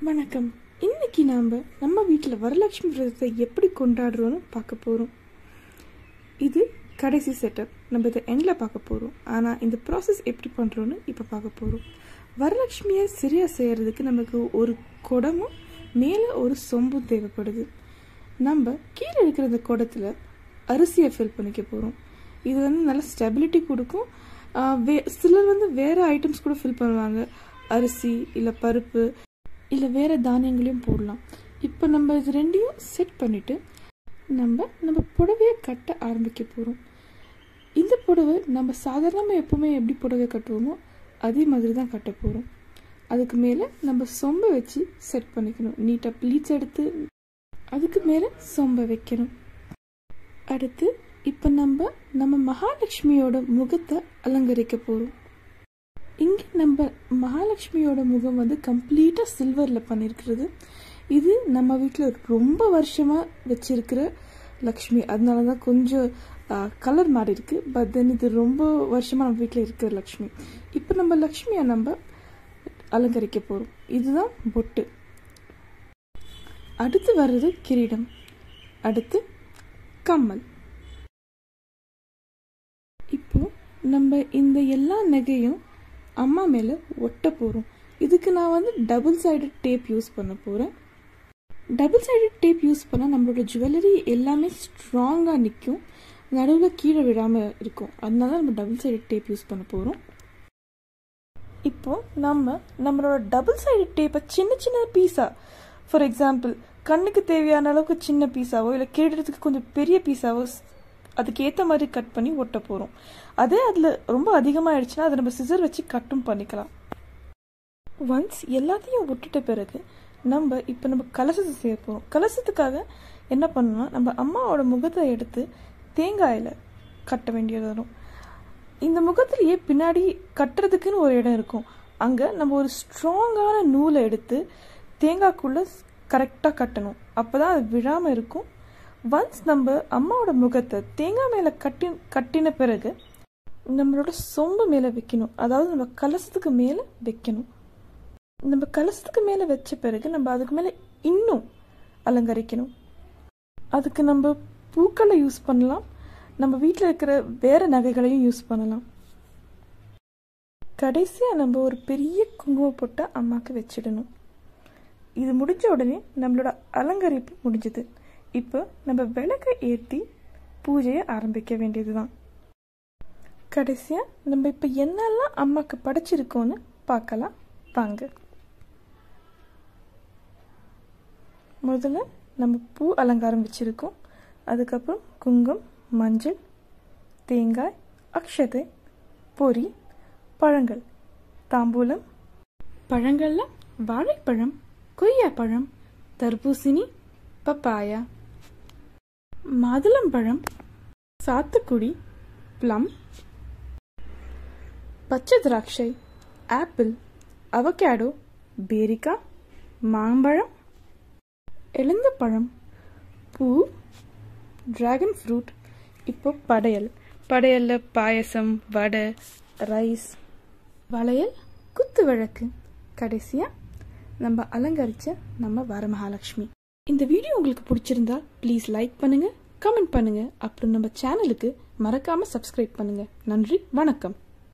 வணக்கம். இன்னைக்கு நம்ம வீட்டில் வரலட்சுமி விரதத்தை எப்படி கொண்டாடுறோன்னு பார்க்க போகிறோம். இது கடைசி செட்டப். நம்ம இதை எண்டில் பார்க்க போகிறோம். ஆனால் இந்த ப்ராசஸ் எப்படி பண்ணுறோன்னு இப்போ பார்க்க போகிறோம். வரலட்சுமியை சரியாக செய்கிறதுக்கு நமக்கு ஒரு குடமும் மேலே ஒரு சொம்பும் தேவைப்படுது. நம்ம கீழே இருக்கிற இந்த குடத்தில் அரிசியை ஃபில் பண்ணிக்க போகிறோம். இது நல்ல ஸ்டெபிலிட்டி கொடுக்கும். சிலர் வேறு ஐட்டம்ஸ் கூட ஃபில் பண்ணுவாங்க. அரிசி இல்லை பருப்பு இல்லை வேறு தானியங்களையும் போடலாம். இப்போ நம்ம இது ரெண்டையும் செட் பண்ணிவிட்டு நம்ம புடவையை கட்ட ஆரம்பிக்க போகிறோம். இந்த புடவை நம்ம சாதாரணமாக எப்போவுமே எப்படி புடவை கட்டுவோமோ அதே மாதிரி தான் கட்ட போகிறோம். அதுக்கு மேலே நம்ம சொம்பை வச்சு செட் பண்ணிக்கணும். நீட்டாக ப்ளீட்ஸ் எடுத்து அதுக்கு மேலே சொம்பை வைக்கணும். அடுத்து இப்போ நம்ம மகாலட்சுமியோட முகத்தை அலங்கரிக்க போகிறோம். இங்கே நம்ம மகாலட்சுமியோட முகம் கம்ப்ளீட்டாக சில்வரில் பண்ணியிருக்கிறது. இது நம்ம வீட்டில் ரொம்ப வருஷமாக வச்சிருக்கிற லக்ஷ்மி. அதனால தான் கொஞ்சம் கலர் மாறி இருக்கு. பட் தென் இது ரொம்ப வருஷமாக நம்ம வீட்டில் இருக்கிற லக்ஷ்மி. இப்போ நம்ம லக்ஷ்மியை அலங்கரிக்க போகிறோம். இதுதான் பொட்டு. அடுத்து வர்றது கிரீடம், அடுத்து கம்மல். இப்போ நம்ம இந்த எல்லா நகையும் அம்மா மேலே ஒட்ட போகிறோம். இதுக்கு நான் டபுள் சைடட் டேப் யூஸ் பண்ண போகிறேன். டபுள் சைடட் டேப் யூஸ் பண்ணால் நம்மளோட ஜுவல்லரி எல்லாமே ஸ்ட்ராங்காக நிற்கும், நடுவில் கீழே விடாமல் இருக்கும். அதனால நம்ம டபுள் சைடட் டேப் யூஸ் பண்ண போகிறோம். இப்போது நம்மளோட டபுள் சைடட் டேப்பை சின்ன சின்ன பீஸாக, ஃபார் எக்ஸாம்பிள் கண்ணுக்கு தேவையான அளவுக்கு சின்ன பீஸாவோ இல்லை கிரீடத்துக்கு கொஞ்சம் பெரிய பீஸாவோ அதுக்கு ஏற்ற மாதிரி கட் பண்ணி ஒட்ட போகிறோம். அதே அதில் ரொம்ப அதிகமாகிடுச்சுன்னா அதை நம்ம சிசர் வச்சு கட்டும் பண்ணிக்கலாம். ஒன்ஸ் எல்லாத்தையும் ஒட்டுட்ட பிறகு நம்ம கலசத்தை செய்ய போகிறோம். கலசத்துக்காக என்ன பண்ணணும்னா நம்ம அம்மாவோட முகத்தை எடுத்து தேங்காயில் கட்ட வேண்டியது வரும். இந்த முகத்திலேயே பின்னாடி கட்டுறதுக்குன்னு ஒரு இடம் இருக்கும். அங்கே நம்ம ஒரு ஸ்ட்ராங்கான நூலை எடுத்து தேங்காய்க்குள்ளே கரெக்டாக கட்டணும். அப்போ தான் அது விழாமல் இருக்கும். ஒன்ஸ் நம்ம அம்மாவோட முகத்தை தேங்காய் மேலே கட்டின பிறகு நம்மளோட சொம்பு மேலே வைக்கணும். அதாவது நம்ம கலசத்துக்கு மேலே வைக்கணும். நம்ம கலசத்துக்கு மேலே வச்ச பிறகு நம்ம அதுக்கு மேலே இன்னும் அலங்கரிக்கணும். அதுக்கு நம்ம பூக்களை யூஸ் பண்ணலாம், நம்ம வீட்டில் இருக்கிற வேறு நகைகளையும் யூஸ் பண்ணலாம். கடைசியாக நம்ம ஒரு பெரிய குங்குமம் போட்டு அம்மாவுக்கு வச்சிடணும். இது முடிஞ்ச உடனே நம்மளோட அலங்கரிப்பு முடிஞ்சது. இப்போ நம்ம விளக்கை ஏற்றி பூஜையை ஆரம்பிக்க வேண்டியது தான். கடைசியாக நம்ம இப்போ என்னெல்லாம் அம்மாவுக்கு படைச்சிருக்கோன்னு பார்க்கலாம் வாங்க. முதல்ல நம்ம பூ அலங்காரம் வச்சுருக்கோம். அதுக்கப்புறம் குங்குமம், மஞ்சள், தேங்காய், அக்ஷதை, பொரி, பழங்கள், தாம்பூலம். பழங்களில் வாழைப்பழம், கொய்யாப்பழம், தர்பூசணி, பப்பாயா, மாதுளம்பழம், சாத்துக்குடி, பிளம், பச்சை திராட்சை, ஆப்பிள், அவகேடோ, பேரிக்காய், மாம்பழம், எலந்தப்பழம், பூ, டிராகன் ஃப்ரூட். இப்போ படையலில் பாயசம், வடை, ரைஸ், வளையல், குத்து விளக்கு. கடைசியாக நம்ம அலங்கரித்த நம்ம வரமகாலட்சுமி. இந்த வீடியோ உங்களுக்கு பிடிச்சிருந்தா ப்ளீஸ் லைக் பண்ணுங்கள், கமெண்ட் பண்ணுங்கள். அப்புறம் நம்ம சேனலுக்கு மறக்காமல் சப்ஸ்கிரைப் பண்ணுங்கள். நன்றி, வணக்கம்.